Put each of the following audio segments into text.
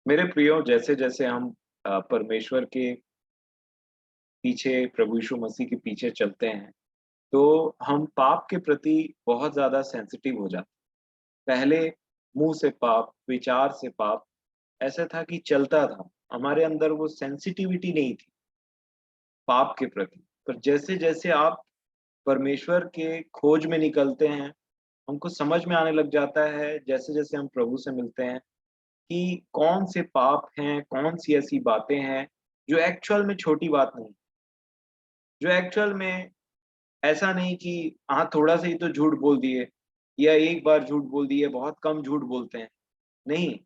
मेरे प्रियो, जैसे जैसे हम परमेश्वर के पीछे, प्रभु यीशु मसीह के पीछे चलते हैं, तो हम पाप के प्रति बहुत ज़्यादा सेंसिटिव हो जाते हैं। पहले मुँह से पाप, विचार से पाप, ऐसा था कि चलता था। हमारे अंदर वो सेंसिटिविटी नहीं थी पाप के प्रति। पर जैसे-जैसे आप परमेश्वर के खोज में निकलते हैं, हमको समझ में आने लग जाता है, जैसे-जैसे हम प्रभु से मिलते हैं कि कौन से पाप हैं, कौन सी ऐसी बातें हैं, जो एक्चुअल में छोटी बात नहीं, जो एक्चुअल में ऐसा नहीं कि हाँ, थोड़ा-सा ही तो झूठ बोल दिए या एक बार झूठ बोल दिए, बहुत कम झूठ बोलते हैं। नहीं,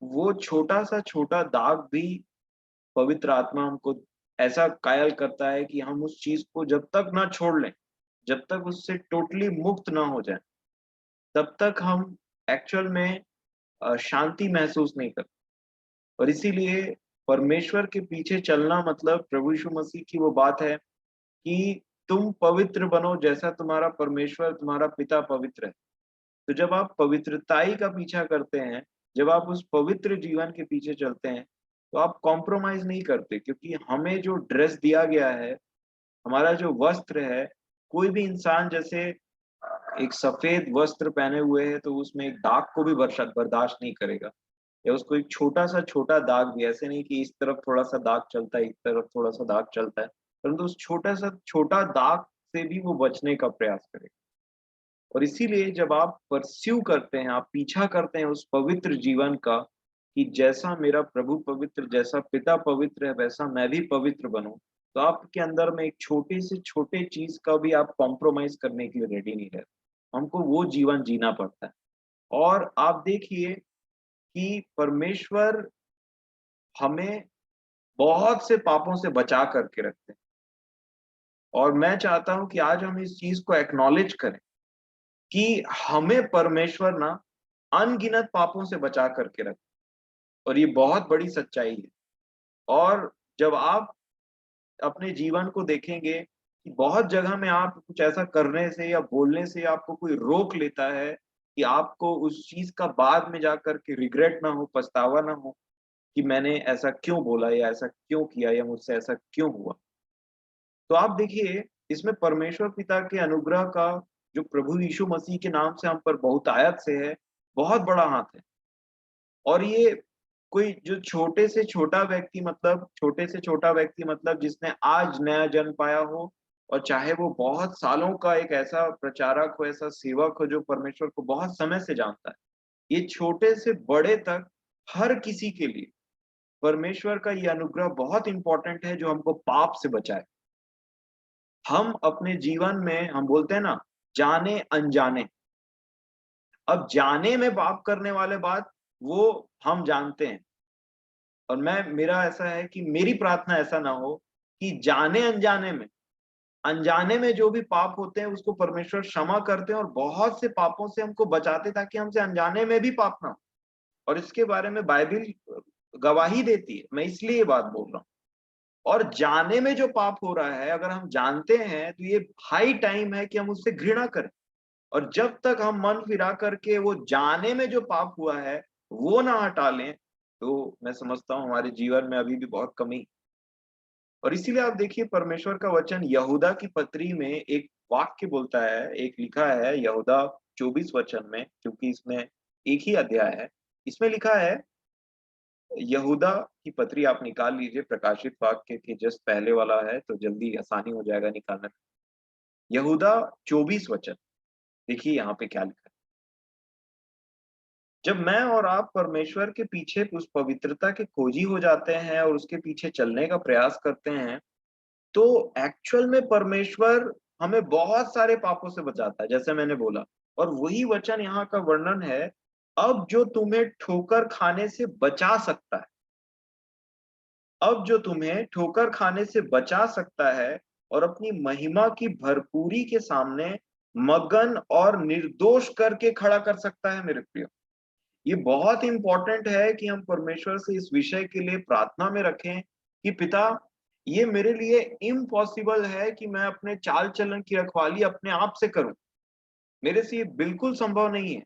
वो छोटा-सा छोटा दाग भी पवित्र आत्मा हमको ऐसा कायल करता है कि हम उस चीज़ को जब तक ना छोड़ लें, जब तक उससे टोटली मुक्त ना हो जाएँ, तब तक हम एक्चुअल में शांति महसूस नहीं करते। और इसीलिए परमेश्वर के पीछे चलना मतलब प्रभु यीशु मसीह की वो बात है कि तुम पवित्र बनो जैसा तुम्हारा परमेश्वर, तुम्हारा पिता पवित्र है। तो जब आप पवित्रताई का पीछा करते हैं, जब आप उस पवित्र जीवन के पीछे चलते हैं, तो आप कॉम्प्रोमाइज़ नहीं करते, क्योंकि हमें जो ड्रेस दिया गया है, हमारा जो वस्त्र है, कोई भी इंसान जैसे एक सफ़ेद वस्त्र पहने हुए है, तो उसमें एक दाग को भी बर्दाश्त नहीं करेगा, या उसको एक छोटा-सा छोटा दाग भी, ऐसे नहीं कि इस तरफ थोड़ा-सा दाग चलता है, इस तरफ थोड़ा-सा दाग चलता है, परंतु उस छोटा-सा छोटा दाग से भी वो बचने का प्रयास करेगा। और इसीलिए जब आप परस्यू करते हैं, आप पीछा करते हैं उस पवित्र जीवन का, कि जैसा मेरा प्रभु पवित्र, जैसा पिता पवित्र है, वैसा मैं भी पवित्र बनूँ, तो आपके अंदर में एक छोटे से छोटे चीज़ का भी आप कॉम्प्रोमाइज़ करने के लिए रेडी नहीं रहते। हमको वो जीवन जीना पड़ता है। और आप देखिए कि परमेश्वर हमें बहुत से पापों से बचा करके रखते हैं, और मैं चाहता हूँ कि आज हम इस चीज़ को एक्नॉलेज करें कि हमें परमेश्वर ना अनगिनत पापों से बचा करके रखे, और ये बहुत बड़ी सच्चाई है। और जब आप अपने जीवन को देखेंगे कि बहुत जगह में आप कुछ ऐसा करने से या बोलने से आपको कोई रोक लेता है कि आपको उस चीज़ का बाद में जाकर के रिग्रेट ना हो, पछतावा ना हो कि मैंने ऐसा क्यों बोला या ऐसा क्यों किया या मुझसे ऐसा क्यों हुआ। तो आप देखिए, इसमें परमेश्वर पिता के अनुग्रह का, जो प्रभु यीशु मसीह के नाम से हम पर बहुतायत से है, बहुत बड़ा हाथ है। और ये कोई जो छोटे से छोटा व्यक्ति मतलब जिसने आज नया जन्म पाया हो, और चाहे वो बहुत सालों का एक ऐसा प्रचारक हो, ऐसा सेवक हो जो परमेश्वर को बहुत समय से जानता है। ये छोटे से बड़े तक हर किसी के लिए परमेश्वर का ये अनुग्रह बहुत इम्पोर्टेंट है, जो हमको पाप से बचाए। हम अपने जीवन में हम बोलते हैं ना, जाने-अनजाने, अब जाने में पाप करने वाले बात वो हम जानते हैं। और मेरा ऐसा है कि मेरी प्रार्थना ऐसा ना हो कि जाने-अनजाने में, अनजाने में जो भी पाप होते हैं उसको परमेश्वर क्षमा करते हैं, और बहुत से पापों से हमको बचाते हैं ताकि हमसे अनजाने में भी पाप ना हो। और इसके बारे में बाइबिल गवाही देती है, मैं इसलिए ये बात बोल रहा हूँ। और जाने में जो पाप हो रहा है, अगर हम जानते हैं, तो ये हाई टाइम है कि हम उससे घृणा करें। और जब तक हम मन फिरा करके वो जाने में जो पाप हुआ है, वो ना हटा लें, तो मैं समझता हूँ हमारे जीवन में अभी भी बहुत कमी। और इसीलिए आप देखिए, परमेश्वर का वचन यहूदा की पत्री में एक वाक्य बोलता है, एक लिखा है यहूदा 24 वचन में, क्योंकि इसमें एक ही अध्याय है। इसमें लिखा है, यहूदा की पत्री आप निकाल लीजिए, प्रकाशित वाक्य के जस्ट पहले वाला है, तो जल्दी आसानी हो जाएगा निकालने में। यहूदा 24 वचन, देखिए यहाँ पे क्या लिखा है। जब मैं और आप परमेश्वर के पीछे उस पवित्रता के खोजी हो जाते हैं और उसके पीछे चलने का प्रयास करते हैं, तो एक्चुअल में परमेश्वर हमें बहुत सारे पापों से बचाता है, जैसे मैंने बोला। और वही वचन यहाँ का वर्णन है, अब जो तुम्हें ठोकर खाने से बचा सकता है, अब जो तुम्हें ठोकर खाने से बचा सकता है और अपनी महिमा की भरपूरी के सामने मगन और निर्दोष करके खड़ा कर सकता है, मेरे प्रियो। ये बहुत इंपॉर्टेंट है कि हम परमेश्वर से इस विषय के लिए प्रार्थना में रखें कि पिता, ये मेरे लिए इम्पॉसिबल है कि मैं अपने चाल चलन की रखवाली अपने आप से करूं, मेरे से ये बिल्कुल संभव नहीं है।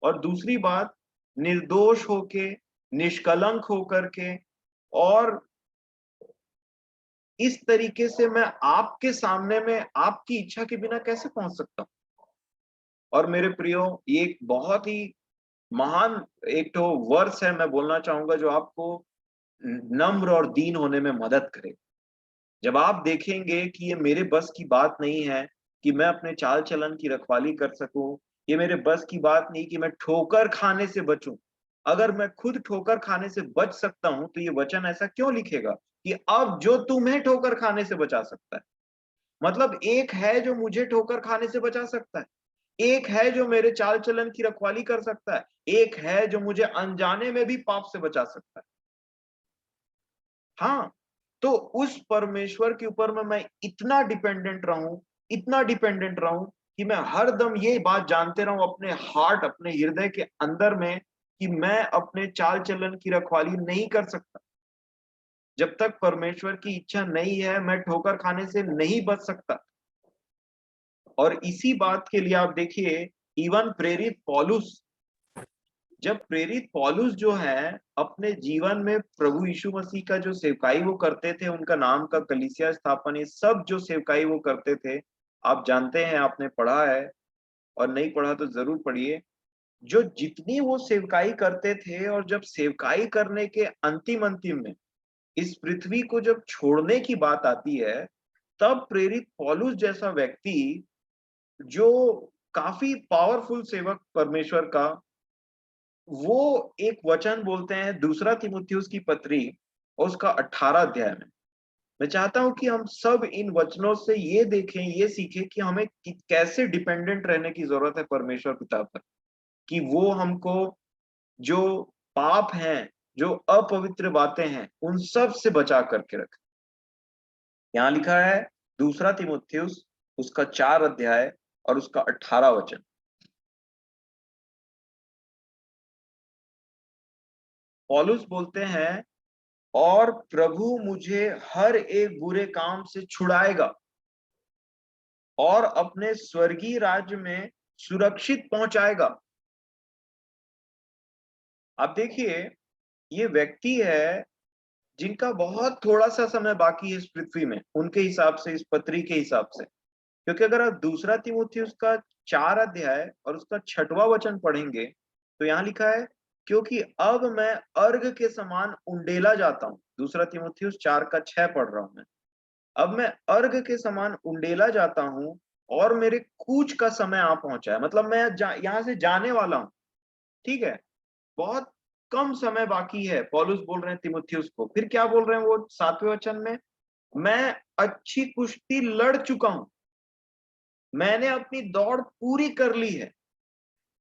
और दूसरी बात, निर्दोष होके निष्कलंक होकर के, और इस तरीके से मैं आपके सामने में आपकी इच्छा के बिना कैसे पहुंच सकता हूं? और मेरे प्रियो, ये एक बहुत ही महान एक तो वर्स है, मैं बोलना चाहूंगा, जो आपको नम्र और दीन होने में मदद करे। जब आप देखेंगे कि ये मेरे बस की बात नहीं है कि मैं अपने चाल चलन की रखवाली कर सकूं, ये मेरे बस की बात नहीं कि मैं ठोकर खाने से बचूं। अगर मैं खुद ठोकर खाने से बच सकता हूं, तो ये वचन ऐसा क्यों लिखेगा कि अब जो तुम्हें ठोकर खाने से बचा सकता है? मतलब एक है जो मुझे ठोकर खाने से बचा सकता है, एक है जो मेरे चाल चलन की रखवाली कर सकता है, एक है जो मुझे अनजाने में भी पाप से बचा सकता है। हाँ, तो उस परमेश्वर के ऊपर में मैं इतना डिपेंडेंट रहूं कि मैं हर दम ये बात जानते रहूं अपने हार्ट, अपने हृदय के अंदर में, कि मैं अपने चाल चलन की रखवाली नहीं कर सकता। जब तक परमेश्वर की इच्छा नहीं है, मैं ठोकर खाने से नहीं बच सकता। और इसी बात के लिए आप देखिए, इवन प्रेरित पौलुस, जब प्रेरित पौलुस जो है अपने जीवन में प्रभु यीशु मसीह का जो सेवकाई वो करते थे, उनका नाम का कलीसिया स्थापन, ये सब जो सेवकाई वो करते थे, आप जानते हैं, आपने पढ़ा है, और नहीं पढ़ा तो जरूर पढ़िए। जो जितनी वो सेवकाई करते थे, और जब सेवकाई करने के अंतिम अंतिम में इस पृथ्वी को जब छोड़ने की बात आती है, तब प्रेरित पौलुस जैसा व्यक्ति, जो काफी पावरफुल सेवक परमेश्वर का, वो एक वचन बोलते हैं दूसरा तीमुथियुस की पत्री और उसका 18 अध्याय में। मैं चाहता हूं कि हम सब इन वचनों से ये देखें, ये सीखें कि हमें कैसे डिपेंडेंट रहने की जरूरत है परमेश्वर पिता पर, कि वो हमको जो पाप हैं, जो अपवित्र बातें हैं, उन सब से बचा करके रखे। यहाँ लिखा है दूसरा तीमुथियुस उसका 4 अध्याय और उसका 18 वचन। पौलुस बोलते हैं, और प्रभु मुझे हर एक बुरे काम से छुड़ाएगा और अपने स्वर्गीय राज्य में सुरक्षित पहुंचाएगा। आप देखिए, ये व्यक्ति है जिनका बहुत थोड़ा सा समय बाकी है इस पृथ्वी में, उनके हिसाब से, इस पत्री के हिसाब से। क्योंकि अगर आप दूसरा तीमुथियुस उसका 4 अध्याय और उसका 6वां वचन पढ़ेंगे, तो यहाँ लिखा है, क्योंकि अब मैं अर्घ के समान उंडेला जाता हूं। दूसरा तीमुथियुस 4 का 6 पढ़ रहा हूं मैं। अब मैं अर्घ के समान उंडेला जाता हूं, और मेरे कूच का समय आ पहुंचा है। मतलब मैं यहाँ से जाने वाला हूं, ठीक है, बहुत कम समय बाकी है। पौलुस बोल रहे हैं तीमुथियुस को, फिर क्या बोल रहे हैं वो 7वें वचन में, मैं अच्छी कुश्ती लड़ चुका हूं, मैंने अपनी दौड़ पूरी कर ली है।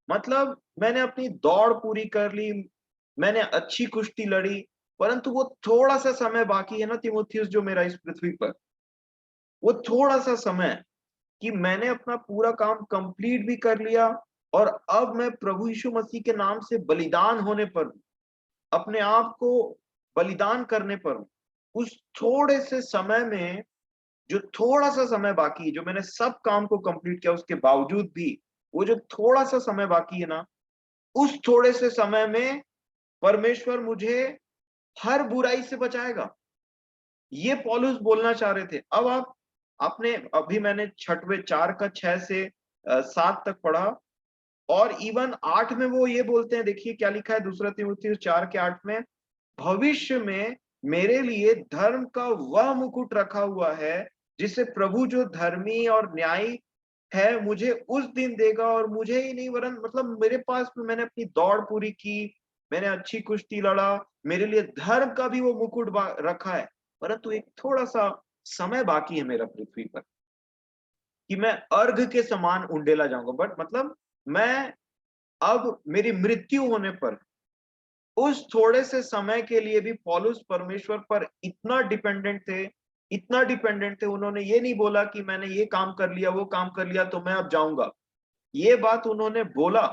मतलब मैंने अपनी दौड़ पूरी कर ली, मैंने अच्छी कुश्ती लड़ी, परंतु वो थोड़ा सा समय बाकी है ना तीमुथियुस, जो मेरा इस पृथ्वी पर, वो थोड़ा सा समय कि मैंने अपना पूरा काम कंप्लीट भी कर लिया, और अब मैं प्रभु यीशु मसीह के नाम से बलिदान होने पर, अपने आप को बलिदान करने पर, उस थोड़े से समय में, जो थोड़ा सा समय बाकी है, जो मैंने सब काम को कंप्लीट किया उसके बावजूद भी, वो जो थोड़ा सा समय बाकी है ना, उस थोड़े से समय में परमेश्वर मुझे हर बुराई से बचाएगा। ये पौलुस बोलना चाह रहे थे। अब आप, आपने अभी मैंने 6वें 4 का 6 से 7 तक पढ़ा, और इवन 8 में वो ये बोलते हैं, देखिए क्या लिखा है दूसरा तीमुथियुस 4 के 8 में, भविष्य में मेरे लिए धर्म का वह मुकुट रखा हुआ है, जिसे प्रभु जो धर्मी और न्यायी है मुझे उस दिन देगा, और मुझे ही नहीं वरन, मतलब मेरे पास में, मैंने अपनी दौड़ पूरी की, मैंने अच्छी कुश्ती लड़ा, मेरे लिए धर्म का भी वो मुकुट रखा है, परंतु एक थोड़ा सा समय बाकी है मेरा पृथ्वी पर, कि मैं अर्घ के समान उंडेला जाऊंगा। बट मतलब मैं, अब मेरी मृत्यु होने पर, उस थोड़े से समय के लिए भी पौलुस परमेश्वर पर इतना डिपेंडेंट थे, इतना डिपेंडेंट थे। उन्होंने ये नहीं बोला कि मैंने ये काम कर लिया, वो काम कर लिया, तो मैं अब जाऊंगा। ये बात उन्होंने बोला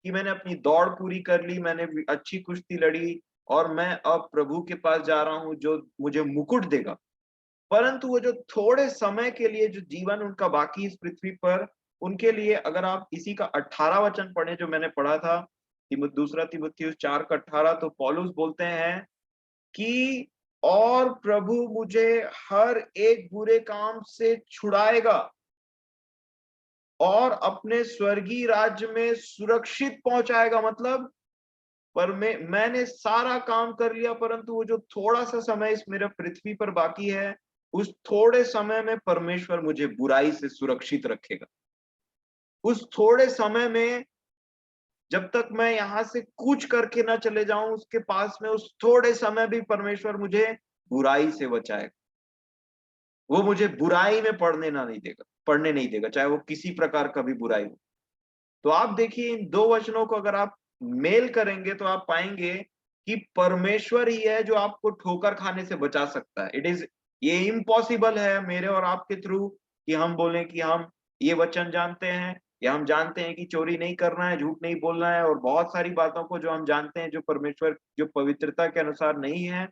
कि मैंने अपनी दौड़ पूरी कर ली, मैंने अच्छी कुश्ती लड़ी, और मैं अब प्रभु के पास जा रहा हूं जो मुझे मुकुट देगा। परंतु वो जो थोड़े समय के लिए जो जीवन उनका बाकी इस पृथ्वी पर, उनके लिए, अगर आप इसी का 18 वचन पढ़े जो मैंने पढ़ा था, दूसरा तीमुथियुस 4:18 तो पौलुस बोलते हैं कि और प्रभु मुझे हर एक बुरे काम से छुड़ाएगा और अपने स्वर्गीय राज्य में सुरक्षित पहुंचाएगा। मतलब पर मैंने सारा काम कर लिया, परंतु वो जो थोड़ा सा समय इस मेरे पृथ्वी पर बाकी है, उस थोड़े समय में परमेश्वर मुझे बुराई से सुरक्षित रखेगा। उस थोड़े समय में जब तक मैं यहाँ से कूच करके ना चले जाऊं उसके पास में, उस थोड़े समय भी परमेश्वर मुझे बुराई से बचाएगा। वो मुझे बुराई में पढ़ने नहीं देगा, चाहे वो किसी प्रकार का भी बुराई हो। तो आप देखिए इन दो वचनों को अगर आप मेल करेंगे तो आप पाएंगे कि परमेश्वर ही है जो आपको ठोकर खाने से बचा सकता है। ये इम्पॉसिबल है मेरे और आपके थ्रू कि हम बोलें कि हम ये वचन जानते हैं, या हम जानते हैं कि चोरी नहीं करना है, झूठ नहीं बोलना है, और बहुत सारी बातों को जो हम जानते हैं जो परमेश्वर जो पवित्रता के अनुसार नहीं है,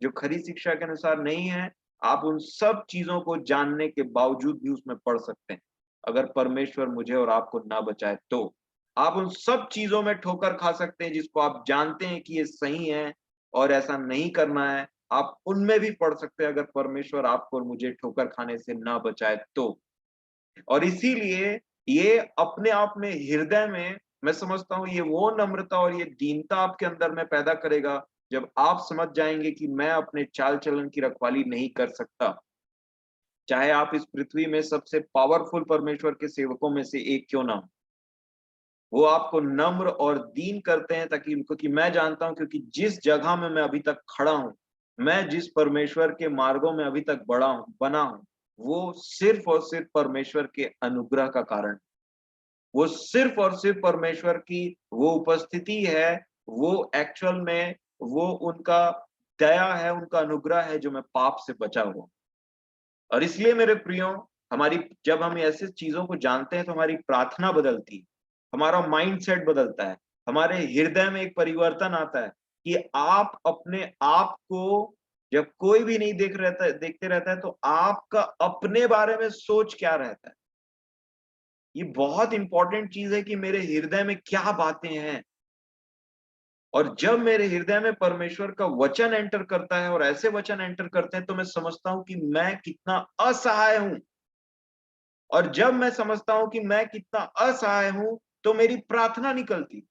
जो खरी शिक्षा के अनुसार नहीं है, आप उन सब चीजों को जानने के बावजूद भी उसमें पढ़ सकते हैं। अगर परमेश्वर मुझे और आपको ना बचाए तो आप उन सब चीजों में ठोकर खा सकते हैं जिसको आप जानते हैं कि ये सही है और ऐसा नहीं करना है। आप उनमें भी पढ़ सकते हैं अगर परमेश्वर आपको और मुझे ठोकर खाने से ना बचाए तो। और इसीलिए ये अपने आप में हृदय में मैं समझता हूँ ये वो नम्रता और ये दीनता आपके अंदर में पैदा करेगा जब आप समझ जाएंगे कि मैं अपने चाल चलन की रखवाली नहीं कर सकता। चाहे आप इस पृथ्वी में सबसे पावरफुल परमेश्वर के सेवकों में से एक क्यों ना हो, वो आपको नम्र और दीन करते हैं ताकि क्योंकि मैं जानता हूं, क्योंकि जिस जगह में मैं अभी तक खड़ा हूं, मैं जिस परमेश्वर के मार्गों में अभी तक बना हूं, वो सिर्फ और सिर्फ परमेश्वर के अनुग्रह का कारण। वो सिर्फ और सिर्फ परमेश्वर की वो उपस्थिति है, वो एक्चुअल में वो उनका दया है, उनका अनुग्रह है जो मैं पाप से बचा हुआ। और इसलिए मेरे प्रियो, हमारी जब हम ऐसे चीजों को जानते हैं तो हमारी प्रार्थना बदलती है, हमारा माइंडसेट बदलता है, हमारे हृदय में एक परिवर्तन आता है कि आप अपने आप को जब कोई भी नहीं देखते रहता है तो आपका अपने बारे में सोच क्या रहता है। ये बहुत इंपॉर्टेंट चीज है कि मेरे हृदय में क्या बातें हैं। और जब मेरे हृदय में परमेश्वर का वचन एंटर करता है और ऐसे वचन एंटर करते हैं तो मैं समझता हूं कि मैं कितना असहाय हूं। और जब मैं समझता हूं कि मैं कितना असहाय हूं तो मेरी प्रार्थना निकलती।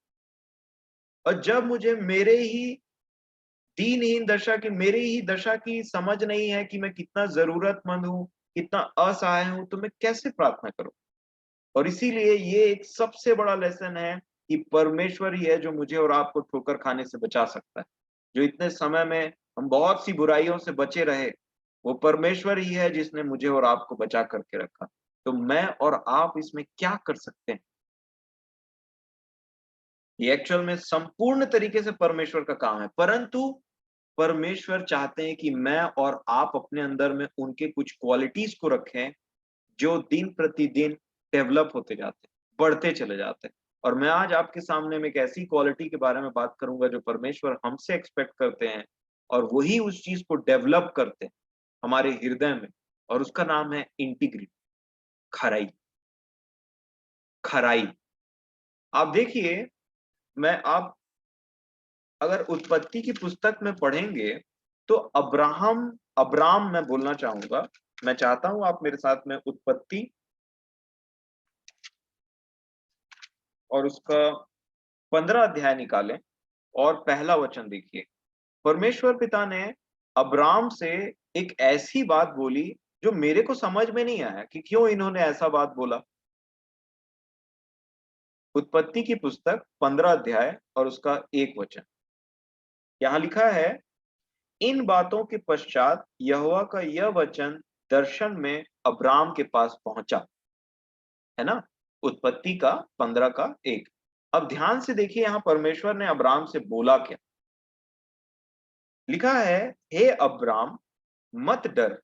और जब मुझे मेरे ही दशा की समझ नहीं है कि मैं कितना जरूरतमंद हूं, कितना असहाय हूं, तो मैं कैसे प्रार्थना करूं। और इसीलिए ये एक सबसे बड़ा लेसन है कि परमेश्वर ही है जो मुझे और आपको ठोकर खाने से बचा सकता है। जो इतने समय में हम बहुत सी बुराइयों से बचे रहे, वो परमेश्वर ही है जिसने मुझे और आपको बचा करके रखा। तो मैं और आप इसमें क्या कर सकते हैं? ये एक्चुअल में संपूर्ण तरीके से परमेश्वर का काम है, परंतु परमेश्वर चाहते हैं कि मैं और आप अपने अंदर में उनके कुछ क्वालिटीज को रखें जो दिन प्रतिदिन डेवलप होते जाते हैं, बढ़ते चले जाते हैं। और मैं आज आपके सामने में एक ऐसी क्वालिटी के बारे में बात करूंगा जो परमेश्वर हमसे एक्सपेक्ट करते हैं और वही उस चीज को डेवलप करते हैं हमारे हृदय में, और उसका नाम है इंटीग्रिटी, खराई। खराई। आप देखिए, मैं आप अगर उत्पत्ति की पुस्तक में पढ़ेंगे तो अब्राम मैं बोलना चाहूंगा, मैं चाहता हूं आप मेरे साथ में उत्पत्ति और उसका 15 अध्याय निकालें और पहला वचन देखिए। परमेश्वर पिता ने अब्राम से एक ऐसी बात बोली जो मेरे को समझ में नहीं आया कि क्यों इन्होंने ऐसा बात बोला। उत्पत्ति की पुस्तक 15 अध्याय और उसका एक वचन यहां लिखा है, इन बातों के पश्चात यहोवा का यह वचन दर्शन में अब्राम के पास पहुंचा। है ना? उत्पत्ति का 15 का 1। अब ध्यान से देखिए यहां परमेश्वर ने अब्राम से बोला क्या। लिखा है, हे अब्राम मत डर,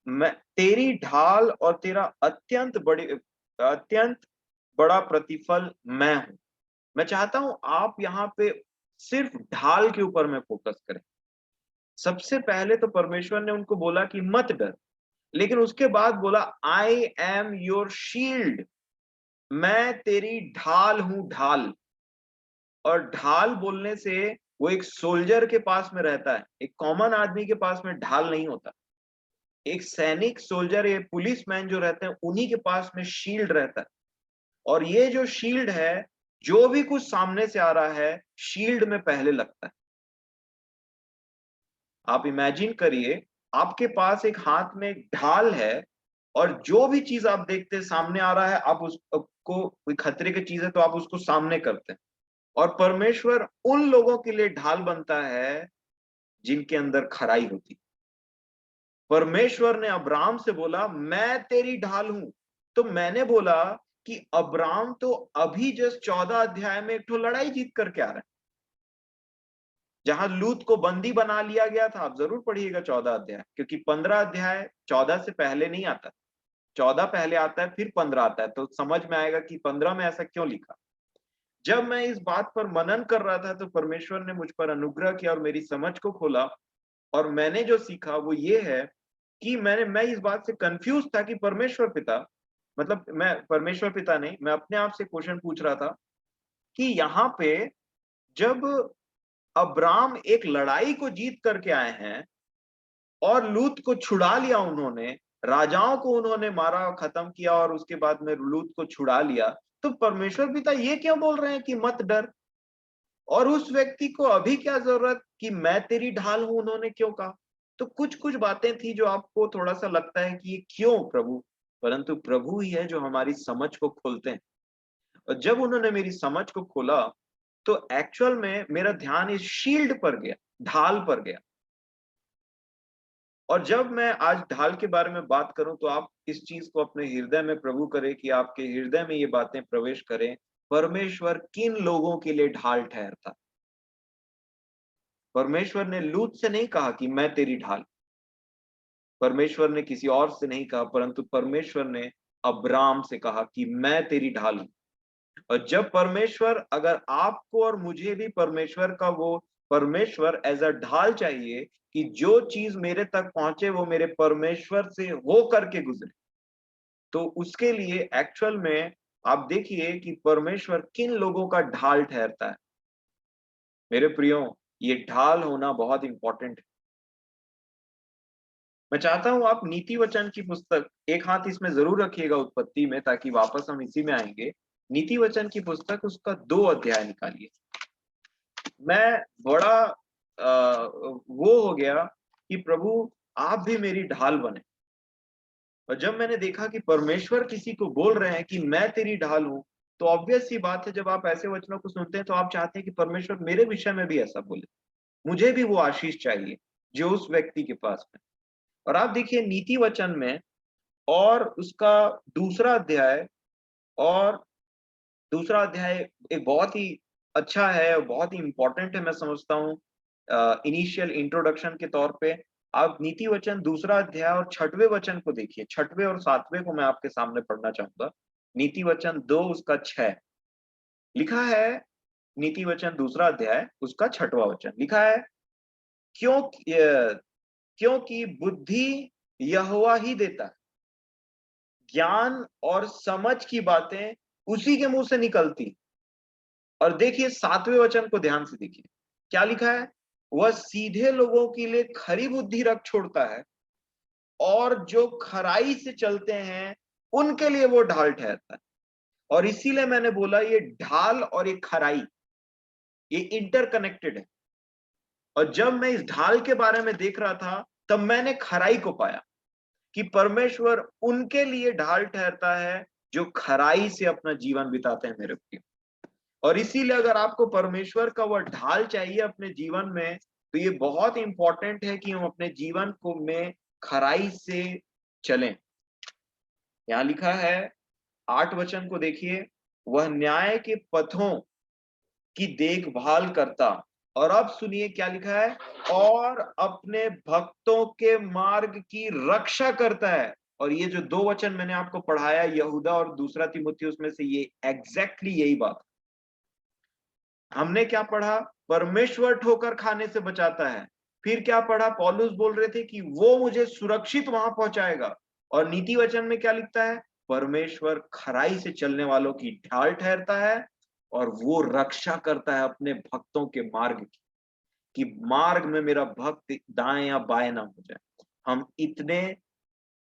मैं तेरी ढाल और तेरा अत्यंत बड़ा प्रतिफल मैं हूं। मैं चाहता हूं आप यहां पे सिर्फ ढाल के ऊपर में फोकस करें। सबसे पहले तो परमेश्वर ने उनको बोला कि मत डर, लेकिन उसके बाद बोला आई एम योर शील्ड, मैं तेरी ढाल हूं, ढाल। और ढाल बोलने से वो एक सोल्जर के पास में रहता है, एक कॉमन आदमी के पास में ढाल नहीं होता। एक सैनिक, सोल्जर या पुलिसमैन जो रहते हैं उन्हीं के पास में शील्ड रहता है। और ये जो शील्ड है, जो भी कुछ सामने से आ रहा है, शील्ड में पहले लगता है। आप इमेजिन करिए, आपके पास एक हाथ में एक ढाल है और जो भी चीज आप देखते हैं सामने आ रहा है, आप उसको, कोई खतरे की चीज है तो आप उसको सामने करते हैं। और परमेश्वर उन लोगों के लिए ढाल बनता है जिनके अंदर खराई होती। परमेश्वर ने अब्राम से बोला, मैं तेरी ढाल हूं। तो मैंने बोला कि अब्राम तो अभी जस्ट 14 अध्याय में एक ठो लड़ाई जीत करके आ रहा है, जहां लूत को बंदी बना लिया गया था। आप जरूर पढ़िएगा 14 अध्याय, क्योंकि 15 अध्याय 14 से पहले नहीं आता, 14 पहले आता है फिर 15 आता है, तो समझ में आएगा कि 15 में ऐसा क्यों लिखा। जब मैं इस बात पर मनन कर रहा था तो परमेश्वर ने मुझ पर अनुग्रह किया और मेरी समझ को खोला। और मैंने जो सीखा वो ये है कि मैं इस बात से कंफ्यूज था कि परमेश्वर पिता, मतलब मैं परमेश्वर पिता नहीं, मैं अपने आप से क्वेश्चन पूछ रहा था कि यहाँ पे जब अब्राम एक लड़ाई को जीत करके आए हैं और लूत को छुड़ा लिया उन्होंने, राजाओं को उन्होंने मारा, खत्म किया और उसके बाद में लूत को छुड़ा लिया, तो परमेश्वर पिता ये क्यों बोल रहे हैं कि मत डर? और उस व्यक्ति को अभी क्या जरूरत कि मैं तेरी ढाल हूं, उन्होंने क्यों कहा? तो कुछ कुछ बातें थी जो आपको थोड़ा सा लगता है कि ये क्यों प्रभु, परंतु प्रभु ही है जो हमारी समझ को खोलते हैं। और जब उन्होंने मेरी समझ को खोला तो एक्चुअल में मेरा ध्यान इस शील्ड पर गया, ढाल पर गया। और जब मैं आज ढाल के बारे में बात करूं तो आप इस चीज को अपने हृदय में प्रभु करें कि आपके हृदय में ये बातें प्रवेश करें। परमेश्वर किन लोगों के लिए ढाल ठहरता? परमेश्वर ने लूत से नहीं कहा कि मैं तेरी ढाल, परमेश्वर ने किसी और से नहीं कहा, परंतु परमेश्वर ने अब्राम से कहा कि मैं तेरी ढाल हूं। और जब परमेश्वर, अगर आपको और मुझे भी परमेश्वर का वो परमेश्वर एज अ ढाल चाहिए कि जो चीज मेरे तक पहुंचे वो मेरे परमेश्वर से हो करके गुजरे, तो उसके लिए एक्चुअल में आप देखिए कि परमेश्वर किन लोगों का ढाल ठहरता है। मेरे प्रियो, ये ढाल होना बहुत इंपॉर्टेंट है। मैं चाहता हूं आप नीति वचन की पुस्तक, एक हाथ इसमें जरूर रखिएगा उत्पत्ति में, ताकि वापस हम इसी में आएंगे। नीति वचन की पुस्तक, उसका 2 अध्याय निकालिए। मैं बड़ा वो हो गया कि प्रभु आप भी मेरी ढाल बने। और जब मैंने देखा कि परमेश्वर किसी को बोल रहे हैं कि मैं तेरी ढाल हूं, तो ऑब्वियस सी बात है, जब आप ऐसे वचनों को सुनते हैं तो आप चाहते हैं कि परमेश्वर मेरे विषय में भी ऐसा बोले, मुझे भी वो आशीष चाहिए जो उस व्यक्ति के पास है। और आप देखिए नीति वचन में, और उसका दूसरा अध्याय, और दूसरा अध्याय एक बहुत ही अच्छा है, बहुत ही इंपॉर्टेंट है, मैं समझता हूँ इनिशियल इंट्रोडक्शन के तौर पे। आप नीति वचन दूसरा अध्याय और 6वें वचन को देखिए, 6वें और 7वें को मैं आपके सामने पढ़ना चाहूंगा। नीति वचन 2 उसका 6 लिखा है। नीति वचन दूसरा अध्याय उसका 6वां वचन लिखा है, क्यों क्योंकि बुद्धि यहोवा ही देता है, ज्ञान और समझ की बातें उसी के मुंह से निकलती। और देखिए 7वें वचन को ध्यान से देखिए, क्या लिखा है? वह सीधे लोगों के लिए खरी बुद्धि रख छोड़ता है, और जो खराई से चलते हैं उनके लिए वो ढाल ठहरता है। और इसीलिए मैंने बोला ये ढाल और ये खराई, ये इंटरकनेक्टेड है। और जब मैं इस ढाल के बारे में देख रहा था तब मैंने खराई को पाया कि परमेश्वर उनके लिए ढाल ठहरता है जो खराई से अपना जीवन बिताते हैं, मेरे प्रिय। और इसीलिए अगर आपको परमेश्वर का वह ढाल चाहिए अपने जीवन में, तो ये बहुत इंपॉर्टेंट है कि हम अपने जीवन को में खराई से चलें। यहाँ लिखा है 8 वचन को देखिए, वह न्याय के पथों की देखभाल करता। और अब सुनिए क्या लिखा है, और अपने भक्तों के मार्ग की रक्षा करता है। और ये जो 2 वचन मैंने आपको पढ़ाया, यहूदा और दूसरा तीमुथियुस में से, ये एग्जैक्टली यही बात। हमने क्या पढ़ा? परमेश्वर ठोकर खाने से बचाता है। फिर क्या पढ़ा? पौलुस बोल रहे थे कि वो मुझे सुरक्षित वहां पहुंचाएगा। और नीति वचन में क्या लिखता है? परमेश्वर खराई से चलने वालों की ढाल ठहरता है, और वो रक्षा करता है अपने भक्तों के मार्ग की, कि मार्ग में मेरा भक्त दाएं या बाएं ना हो जाए। हम इतने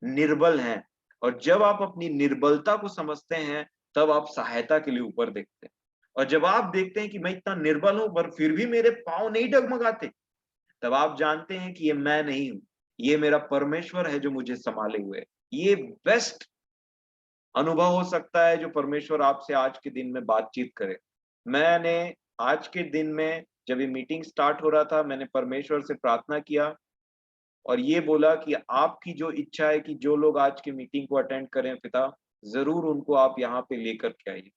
निर्बल हैं, और जब आप अपनी निर्बलता को समझते हैं, तब आप सहायता के लिए ऊपर देखते हैं। और जब आप देखते हैं कि मैं इतना निर्बल हूं पर फिर भी मेरे पांव नहीं डगमगाते, तब आप जानते हैं कि ये मैं नहीं हूं, ये मेरा परमेश्वर है जो मुझे संभाले हुए है। ये बेस्ट अनुभव हो सकता है जो परमेश्वर आपसे आज के दिन में बातचीत करे। मैंने आज के दिन में जब ये मीटिंग स्टार्ट हो रहा था, मैंने परमेश्वर से प्रार्थना किया और ये बोला कि आपकी जो इच्छा है कि जो लोग आज की मीटिंग को अटेंड करें पिता, जरूर उनको आप यहाँ पे लेकर के आइए।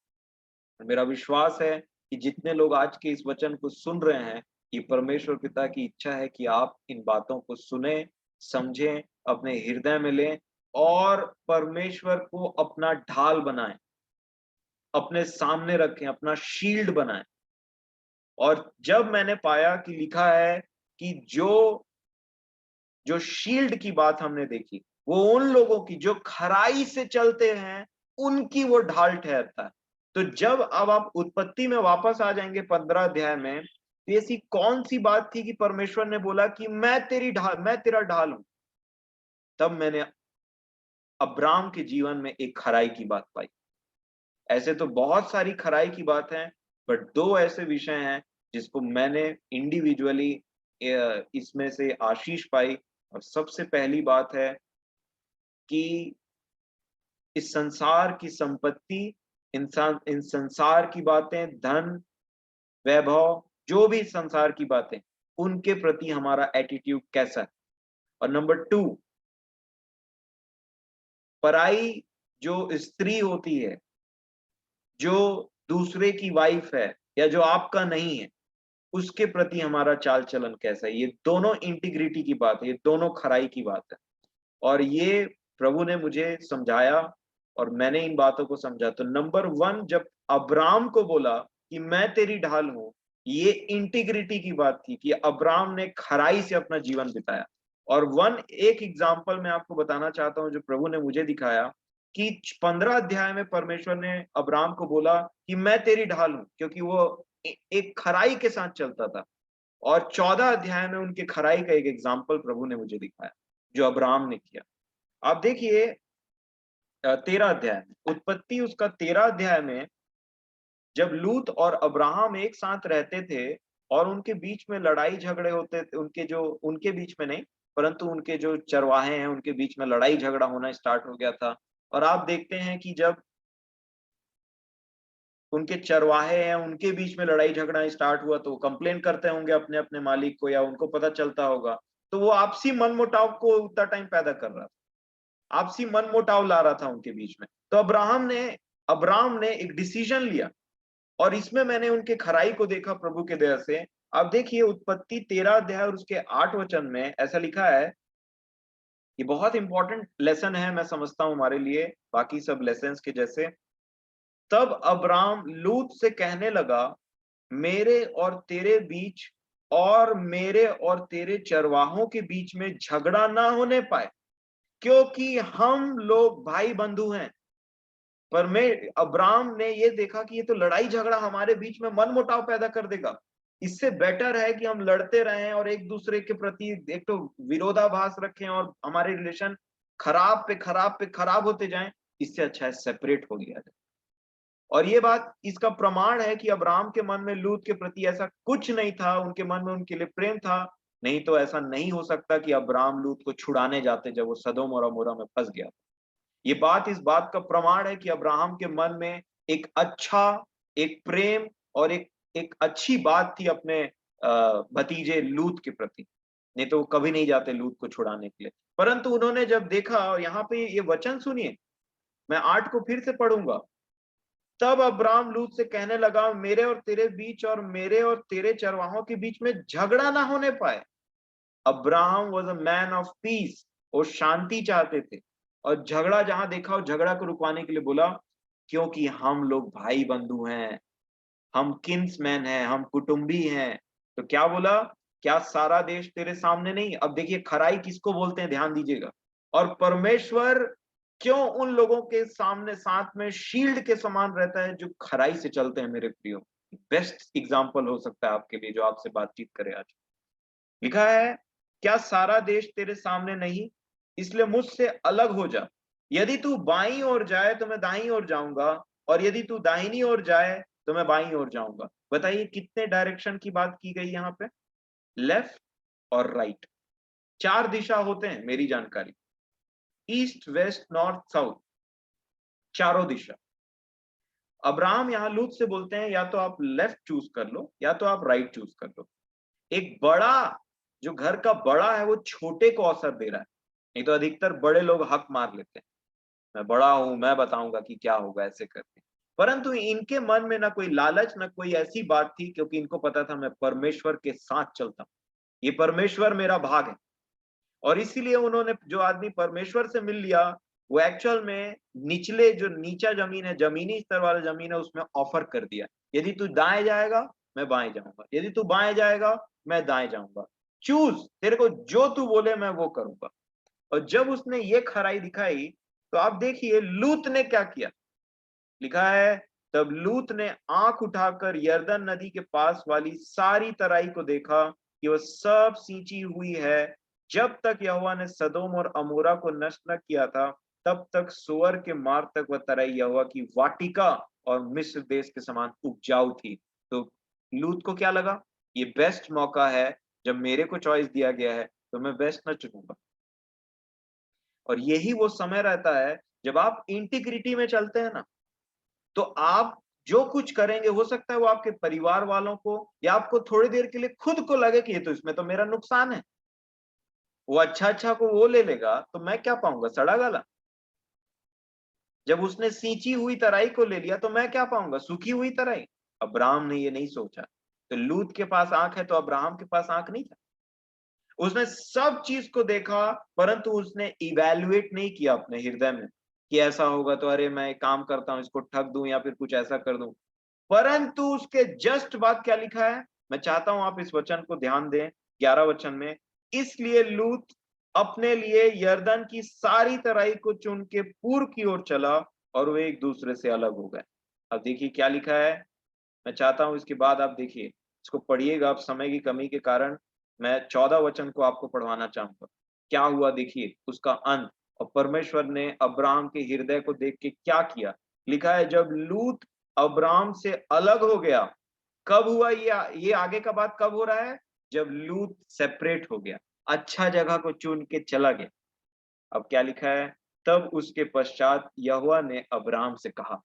मेरा विश्वास है कि जितने लोग आज के इस वचन को सुन रहे हैं, ये परमेश्वर पिता की इच्छा है कि आप इन बातों को सुने, समझें, अपने हृदय में लें और परमेश्वर को अपना ढाल बनाएं, अपने सामने रखें, अपना शील्ड बनाएं। और जब मैंने पाया कि लिखा है कि जो जो शील्ड की बात हमने देखी, वो उन लोगों की जो खराई से चलते हैं, उनकी वो ढाल ठहरता है। तो जब अब आप उत्पत्ति में वापस आ जाएंगे 15 अध्याय में, तो ऐसी कौन सी बात थी कि परमेश्वर ने बोला कि मैं तेरा ढाल हूं। तब मैंने अब्राम के जीवन में एक खराई की बात पाई। ऐसे तो बहुत सारी खराई की बात है, बट दो ऐसे विषय हैं जिसको मैंने इंडिविजुअली इसमें से आशीष पाई। और सबसे पहली बात है कि इस संसार की संपत्ति, इन संसार की बातें, धन, वैभव, जो भी संसार की बातें, उनके प्रति हमारा एटीट्यूड कैसा है। और नंबर 2, पराई जो स्त्री होती है, जो दूसरे की वाइफ है या जो आपका नहीं है, उसके प्रति हमारा चाल चलन कैसा है। ये दोनों इंटीग्रिटी की बात है, ये दोनों खराई की बात है। और ये प्रभु ने मुझे समझाया और मैंने इन बातों को समझा। तो नंबर 1, जब अब्राम को बोला कि मैं तेरी ढाल हूं, ये इंटीग्रिटी की बात थी कि अब्राम ने खराई से अपना जीवन बिताया। और एक एग्जाम्पल मैं आपको बताना चाहता हूं जो प्रभु ने मुझे दिखाया, कि 15 अध्याय में परमेश्वर ने अब्राम को बोला कि मैं तेरी ढाल हूं, क्योंकि वो एक खराई के साथ चलता था। और 14 अध्याय में उनके खराई का एक एग्जाम्पल प्रभु ने मुझे दिखाया जो अब्राम ने किया। आप देखिए 13 अध्याय में, उत्पत्ति उसका 13 अध्याय में, जब लूत और अब्राहम एक साथ रहते थे और उनके बीच में लड़ाई झगड़े होते थे, उनके बीच में नहीं, परंतु उनके जो चरवाहे हैं उनके बीच में लड़ाई झगड़ा होना स्टार्ट हो गया था। और आप देखते हैं कि जब उनके चरवाहे हैं उनके बीच में लड़ाई झगड़ा स्टार्ट हुआ, तो वो कंप्लेन करते होंगे अपने अपने मालिक को, या उनको पता चलता होगा, तो वो आपसी मनमुटाव को उतना टाइम पैदा कर रहा था, आपसी मनमुटाव ला रहा था उनके बीच में। तो अब्राम ने एक डिसीजन लिया, और इसमें मैंने उनके खराई को देखा प्रभु के दया से। अब देखिए उत्पत्ति 13 अध्याय और उसके 8 वचन में ऐसा लिखा है, ये बहुत इंपॉर्टेंट लेसन है मैं समझता हूं हमारे लिए, बाकी सब लेसन्स के जैसे। तब अब्राम लूत से कहने लगा, मेरे और तेरे बीच और मेरे और तेरे चरवाहों के बीच में झगड़ा ना होने पाए, क्योंकि हम लोग भाई बंधु हैं। पर मैं अब्राम ने ये देखा कि ये तो लड़ाई झगड़ा हमारे बीच में मनमुटाव पैदा कर देगा। इससे बेटर है कि हम लड़ते रहें और एक दूसरे के प्रति एक तो विरोधाभास रखें और हमारे रिलेशन खराब पे खराब पे खराब होते जाएं। इससे अच्छा है सेपरेट हो गया जाए। और ये बात इसका प्रमाण है कि अब्राम के मन में लूत के प्रति ऐसा कुछ नहीं था, उनके मन में उनके लिए प्रेम था। नहीं तो ऐसा नहीं हो सकता कि अब्राम लूत को छुड़ाने जाते जब वो सदोम और अमोरा में फंस गया। ये बात इस बात का प्रमाण है कि अब्राहम के मन में एक अच्छा, एक प्रेम और एक अच्छी बात थी अपने भतीजे लूत के प्रति। नहीं तो वो कभी नहीं जाते लूत को छुड़ाने के लिए। परंतु उन्होंने जब देखा, और यहाँ पे ये वचन सुनिए, मैं 8 को फिर से पढ़ूंगा। तब अब्राम लूत से कहने लगा, मेरे और तेरे बीच और मेरे और तेरे चरवाहों के बीच में झगड़ा ना होने पाए। Abraham was a man of peace, वो शांति चाहते थे। और झगड़ा जहां देखा, और झगड़ा को रुकवाने के लिए बोला, क्योंकि हम लोग भाई बंधु हैं, हम किन्समैन हैं, हम कुटुंबी हैं। तो क्या बोला, क्या सारा देश तेरे सामने नहीं। अब देखिए खराई किसको बोलते हैं, ध्यान दीजिएगा। और परमेश्वर क्यों उन लोगों के सामने साथ में शील्ड के समान रहता है जो खराई से चलते हैं मेरे प्रियो। बेस्ट एग्जाम्पल हो सकता है आपके लिए जो आपसे बातचीत करे आज। लिखा है, क्या सारा देश तेरे सामने नहीं, इसलिए मुझसे अलग हो जा। यदि तू बाईं ओर जाए तो मैं दाईं ओर जाऊंगा, और यदि तू दाहिनी ओर जाए तो मैं बाईं ओर जाऊंगा। बताइए कितने डायरेक्शन की बात की गई यहाँ पे? लेफ्ट और राइट, चार दिशा होते हैं मेरी जानकारी, ईस्ट वेस्ट नॉर्थ साउथ, चारों दिशा। अब्राहम यहाँ लूत से बोलते हैं या तो आप लेफ्ट चूज कर लो या तो आप राइट चूज कर लो। एक बड़ा, जो घर का बड़ा है वो छोटे को अवसर दे रहा है। नहीं तो अधिकतर बड़े लोग हक मार लेते हैं, मैं बड़ा हूं, मैं बताऊंगा कि क्या होगा ऐसे करके। परंतु इनके मन में ना कोई लालच ना कोई ऐसी बात थी, क्योंकि इनको पता था मैं परमेश्वर के साथ चलता हूं, ये परमेश्वर मेरा भाग है। और इसीलिए उन्होंने, जो आदमी परमेश्वर से मिल लिया, वो एक्चुअल में निचले, जो नीचा जमीन है, जमीनी स्तर वाला जमीन है, उसमें ऑफर कर दिया, यदि तू दाएं जाएगा मैं बाएं जाऊंगा, यदि तू बाएं जाएगा मैं दाएं जाऊंगा, चूज, तेरे को जो तू बोले मैं वो करूंगा। और जब उसने ये खराई दिखाई तो आप देखिए लूत ने क्या किया। लिखा है, तब लूत ने आंख उठाकर यरदन नदी के पास वाली सारी तराई को देखा कि वह सब सींची हुई है। जब तक यहोवा ने सदोम और अमोरा को नष्ट न किया था, तब तक सुअर के मार्ग तक वह तराई यहोवा की वाटिका और मिस्र देश के समान उपजाऊ थी। तो लूत को क्या लगा, ये बेस्ट मौका है, जब मेरे को चॉइस दिया गया है तो मैं बेस्ट न चुनूंगा। और यही वो समय रहता है जब आप इंटीग्रिटी में चलते हैं ना, तो आप जो कुछ करेंगे, हो सकता है वो आपके परिवार वालों को या आपको थोड़ी देर के लिए खुद को लगे कि ये तो, इसमें तो मेरा नुकसान है। वो अच्छा अच्छा को वो ले लेगा तो मैं क्या पाऊंगा, सड़ा गला। जब उसने सींची हुई तराई को ले लिया तो मैं क्या पाऊंगा, सूखी हुई तराई। अब्राहम ने ये नहीं सोचा। तो लूत के पास आंख है तो अब्राहम के पास आंख नहीं था। उसने सब चीज को देखा, परंतु उसने इवेल्युएट नहीं किया अपने हृदय में कि ऐसा होगा तो अरे मैं एक काम करता हूं, इसको ठग दूं या फिर कुछ ऐसा कर दूं। परंतु उसके जस्ट बाद क्या लिखा है, मैं चाहता हूं आप इस वचन को ध्यान दें, 11 वचन में, इसलिए लूत अपने लिए यरदन की सारी तराई को चुन के पूर्व की ओर चला और वे एक दूसरे से अलग हो गए। अब देखिए क्या लिखा है, मैं चाहता हूं इसके बाद आप देखिए, इसको पढ़िएगा। अब समय की कमी के कारण मैं 14 वचन को आपको पढ़वाना चाहूंगा। क्या हुआ देखिए उसका अंत, और परमेश्वर ने अब्राहम के हृदय को देख के क्या किया। लिखा है, जब लूत अब्राहम से अलग हो गया, कब हुआ ये आगे का बात कब हो रहा है, जब लूत सेपरेट हो गया, अच्छा जगह को चुन के चला गया। अब क्या लिखा है, तब उसके पश्चात यहोवा ने अब्राहम से कहा,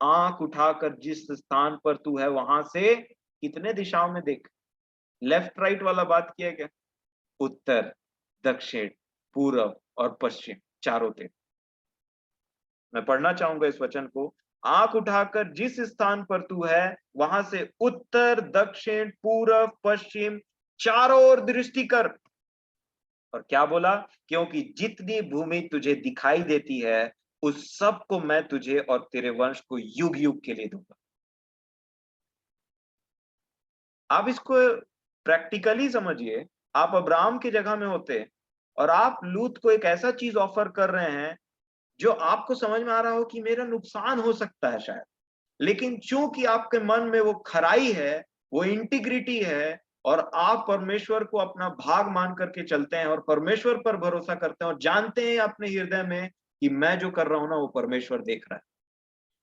आंख उठाकर जिस स्थान पर तू है वहां से कितने दिशाओं में देख। लेफ्ट राइट वाला बात किया क्या, उत्तर दक्षिण पूरब और पश्चिम, चारों थे। मैं पढ़ना चाहूंगा इस वचन को, आंख उठाकर जिस स्थान पर तू है वहां से उत्तर दक्षिण पूरब पश्चिम चारों ओर दृष्टि कर। और क्या बोला, क्योंकि जितनी भूमि तुझे दिखाई देती है उस सब को मैं तुझे और तेरे वंश को युग युग के लिए दूंगा। आप इसको प्रैक्टिकली समझिए, आप अब्राहम की जगह में होते और आप लूत को एक ऐसा चीज ऑफर कर रहे हैं जो आपको समझ में आ रहा हो कि मेरा नुकसान हो सकता है शायद, लेकिन चूंकि आपके मन में वो खराई है, वो इंटीग्रिटी है, और आप परमेश्वर को अपना भाग मान करके चलते हैं और परमेश्वर पर भरोसा करते हैं और जानते हैं अपने हृदय में कि मैं जो कर रहा हूं ना वो परमेश्वर देख रहा है।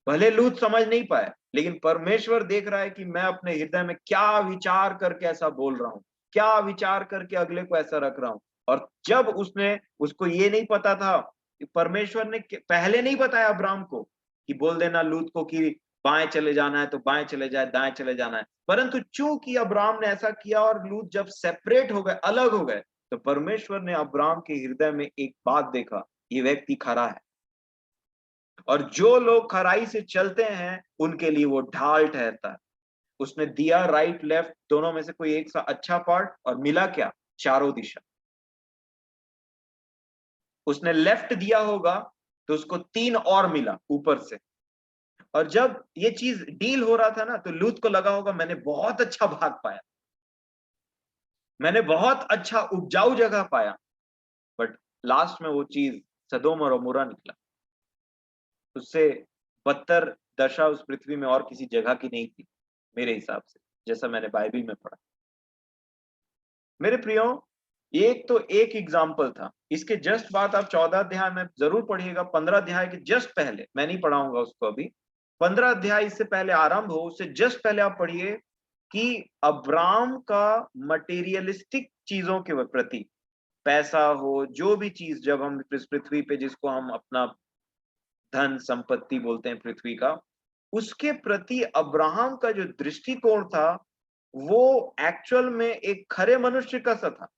भले लूत समझ नहीं पाए, लेकिन परमेश्वर देख रहा है कि मैं अपने हृदय में क्या विचार करके ऐसा बोल रहा हूं, क्या विचार करके अगले को ऐसा रख रहा हूं। और जब उसने, उसको ये नहीं पता था, परमेश्वर ने पहले नहीं बताया अब्राहम को कि बोल देना लूत को कि बाएं चले जाना है तो बाएं चले जाए, दाएं चले जाना है। परंतु चूंकि अब्राहम ने ऐसा किया और लूत जब सेपरेट हो गए, अलग हो गए, तो परमेश्वर ने अब्राहम के हृदय में एक बात देखा, ये व्यक्ति खरा है। और जो लोग खराई से चलते हैं उनके लिए वो ढाल ठहरता है। उसने दिया राइट लेफ्ट दोनों में से कोई एक सा अच्छा पार्ट, और मिला क्या, चारों दिशा। उसने लेफ्ट दिया होगा तो उसको 3 और मिला ऊपर से। और जब ये चीज डील हो रहा था ना, तो लूत को लगा होगा मैंने बहुत अच्छा भाग पाया, मैंने बहुत अच्छा उपजाऊ जगह पाया। बट लास्ट में वो चीज सदोम और अमोरा निकला। उससे बदतर दशा उस पृथ्वी में और किसी जगह की नहीं थी मेरे हिसाब से, जैसा मैंने बाइबल में पढ़ा। मेरे प्रियो, एक तो एक एग्जाम्पल था। इसके जस्ट बाद आप 14 अध्याय में जरूर पढ़िएगा। 15 अध्याय के जस्ट पहले, मैं नहीं पढ़ाऊंगा उसको अभी, 15 अध्याय इससे पहले आरंभ हो, उससे जस्ट पहले आप पढ़िए कि अब्राम का मटेरियलिस्टिक चीजों के प्रति, पैसा हो, जो भी चीज, जब हम इस पृथ्वी पे जिसको हम अपना धन संपत्ति बोलते हैं पृथ्वी का, उसके प्रति अब्राहम का जो दृष्टिकोण था वो एक्चुअल में एक खरे मनुष्य का सा था।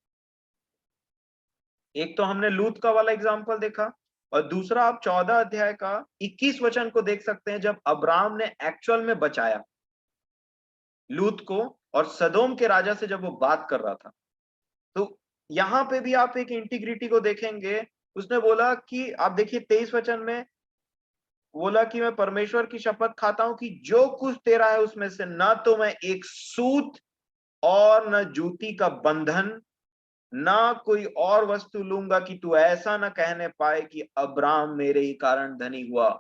एक तो हमने लूत का वाला एग्जाम्पल देखा, और दूसरा आप 14 अध्याय का 21 वचन को देख सकते हैं, जब अब्राहम ने एक्चुअल में बचाया लूत को, और सदोम के राजा से जब वो बात कर रहा था। तो यहां पे भी आप एक इंटीग्रिटी को देखेंगे। उसने बोला कि आप देखिए 23 वचन में बोला कि मैं परमेश्वर की शपथ खाता हूं कि जो कुछ तेरा है उसमें से न तो मैं एक सूत और न जूती का बंधन, ना कोई और वस्तु लूंगा, कि तू ऐसा ना कहने पाए कि अब्राहम मेरे ही कारण धनी हुआ।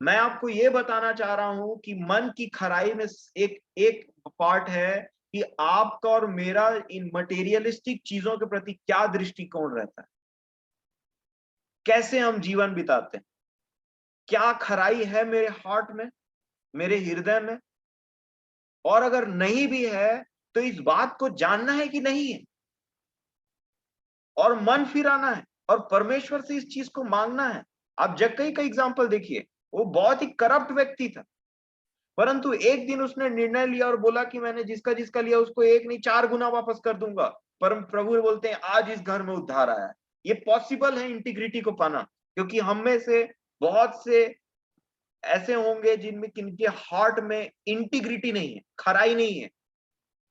मैं आपको यह बताना चाह रहा हूं कि मन की खराई में एक एक पार्ट है कि आपका और मेरा इन मटेरियलिस्टिक चीजों के प्रति क्या दृष्टिकोण रहता है, कैसे हम जीवन बिताते हैं, क्या खराई है मेरे हार्ट में, मेरे हृदय में। और अगर नहीं भी है तो इस बात को जानना है कि नहीं है, और मन फिराना है, और परमेश्वर से इस चीज को मांगना है। आप जक्कई का एग्जाम्पल देखिए, वो बहुत ही करप्ट व्यक्ति था, परंतु एक दिन उसने निर्णय लिया और बोला कि मैंने जिसका जिसका लिया उसको एक नहीं 4 गुना वापस कर दूंगा। पर प्रभु बोलते हैं आज इस घर में उद्धार आया है। ये पॉसिबल है इंटीग्रिटी को पाना, क्योंकि हम में से बहुत से ऐसे होंगे जिनमें किनके हार्ट में इंटीग्रिटी नहीं है, खराई नहीं है,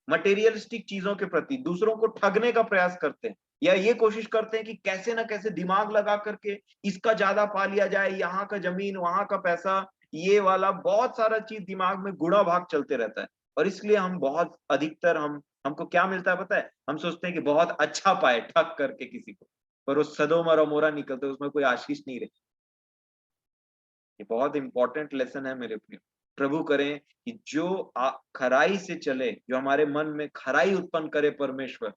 मटेरियलिस्टिक चीजों के प्रति दूसरों को ठगने का प्रयास करते हैं, या ये कोशिश करते हैं कि कैसे ना कैसे दिमाग लगा करके इसका ज्यादा पा लिया जाए, यहाँ का जमीन, वहां का पैसा, ये वाला बहुत सारा चीज दिमाग में गुणा भाग चलते रहता है। और इसलिए हम बहुत अधिकतर हमको क्या मिलता है पता है, हम सोचते हैं कि बहुत अच्छा पाए ठग करके किसी को, पर वो सदोम और अमोरा निकलते, उसमें कोई आशीष नहीं रहती। ये बहुत इंपॉर्टेंट लेसन है मेरे प्रिय। प्रभु करें कि जो खराई से चले, जो हमारे मन में खराई उत्पन्न करे परमेश्वर,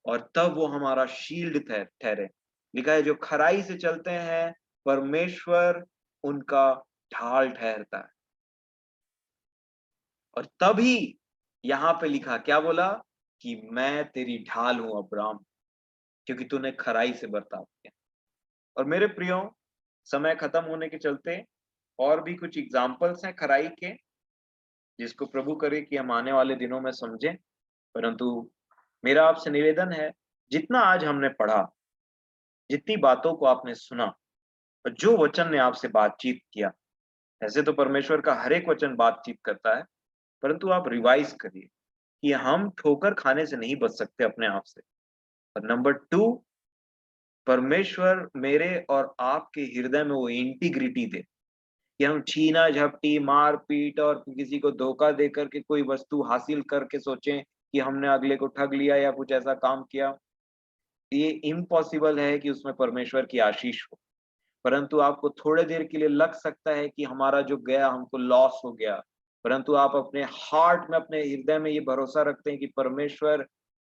और तब वो हमारा शील्ड ठहरे। लिखा है जो खराई से चलते हैं परमेश्वर उनका ढाल ठहरता है। और तभी यहां पे लिखा क्या बोला कि मैं तेरी ढाल हूं अब्राम, क्योंकि तूने खराई से बर्ताव किया। और मेरे प्रियो, समय खत्म होने के चलते और भी कुछ एग्जाम्पल्स हैं खराई के, जिसको प्रभु करे कि हम आने वाले दिनों में समझें। परंतु मेरा आपसे निवेदन है, जितना आज हमने पढ़ा, जितनी बातों को आपने सुना, और जो वचन ने आपसे बातचीत किया, ऐसे तो परमेश्वर का हर एक वचन बातचीत करता है, परंतु आप रिवाइज करिए कि हम ठोकर खाने से नहीं बच सकते अपने आप से। और नंबर 2, परमेश्वर मेरे और आपके हृदय में वो इंटीग्रिटी दे कि हम छीना झपटी, मारपीट और किसी को धोखा दे करके कोई वस्तु हासिल करके सोचें कि हमने अगले को ठग लिया या कुछ ऐसा काम किया। ये इम्पॉसिबल है कि उसमें परमेश्वर की आशीष हो। परंतु आपको थोड़े देर के लिए लग सकता है कि हमारा जो गया हमको लॉस हो गया, परंतु आप अपने हार्ट में, अपने हृदय में ये भरोसा रखते हैं कि परमेश्वर,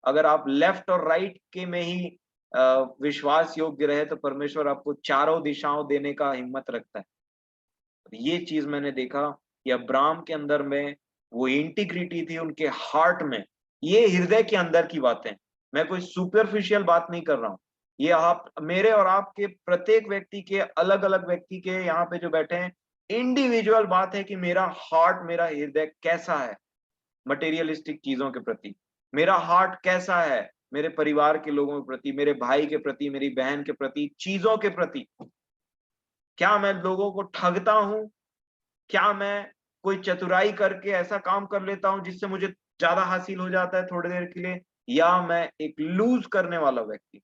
अगर आप लेफ्ट और राइट के में ही विश्वास योग्य रहे तो परमेश्वर आपको चारों दिशाओं देने का हिम्मत रखता है। ये चीज मैंने देखा कि अब्राम के अंदर में वो इंटीग्रिटी थी, उनके हार्ट में। ये हृदय के अंदर की बातें, मैं कोई सुपरफिशियल बात नहीं कर रहा हूँ। ये आप मेरे और आपके प्रत्येक व्यक्ति के, अलग अलग व्यक्ति के यहाँ पे जो बैठे हैं, इंडिविजुअल बात है कि मेरा हार्ट, मेरा हृदय कैसा है मटेरियलिस्टिक चीजों के प्रति, मेरा हार्ट कैसा है मेरे परिवार के लोगों के प्रति, मेरे भाई के प्रति, मेरी बहन के प्रति, चीजों के प्रति। क्या मैं लोगों को ठगता हूं? क्या मैं कोई चतुराई करके ऐसा काम कर लेता हूं जिससे मुझे ज्यादा हासिल हो जाता है थोड़ी देर के लिए? या मैं एक लूज करने वाला व्यक्ति?